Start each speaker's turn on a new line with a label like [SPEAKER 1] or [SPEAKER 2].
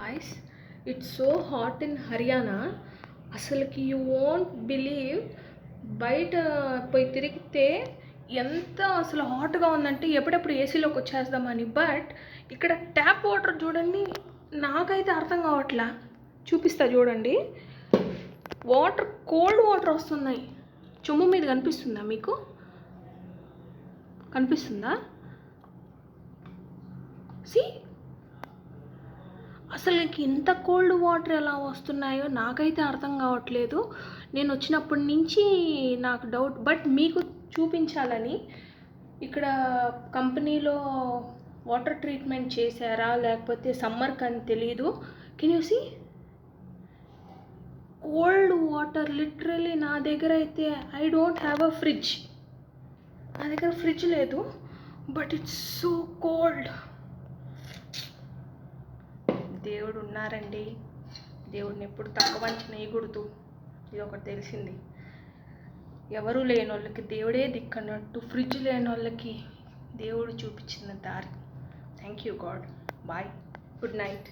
[SPEAKER 1] Guys, it's so hot in Haryana. అసలుకి you won't believe, బయట పోయి తిరిగితే ఎంత అసలు హాట్గా ఉందంటే ఎప్పుడెప్పుడు ఏసీలోకి వచ్చేద్దామని. బట్ ఇక్కడ ట్యాప్ వాటర్ చూడండి, నాకైతే అర్థం కావట్లా. చూపిస్తా చూడండి, వాటర్ కోల్డ్ వాటర్ వస్తున్నాయి. చెంబు మీద కనిపిస్తుందా మీకు? కనిపిస్తుందా? సి, అసలు ఇంత కోల్డ్ వాటర్ ఎలా వస్తున్నాయో నాకైతే అర్థం కావట్లేదు. నేను వచ్చినప్పటి నుంచి నాకు డౌట్, బట్ మీకు చూపించాలని. ఇక్కడ కంపెనీలో వాటర్ ట్రీట్మెంట్ చేశారా లేకపోతే సమ్మర్కి అని తెలీదు. Can you see cold water? Literally నా దగ్గర అయితే I don't have a fridge, నా దగ్గర ఫ్రిడ్జ్ లేదు, బట్ ఇట్స్ సో కోల్డ్. దేవుడు ఉన్నారండి, దేవుడిని ఎప్పుడు తక్కువ అంచనా వేయకూడదు. ఇది ఒకటి తెలిసింది, ఎవరు లేని వాళ్ళకి దేవుడే దిక్కన్నట్టు ఫ్రిడ్జ్ లేని వాళ్ళకి దేవుడు చూపించిన దారి. Thank you God. Bye, good night.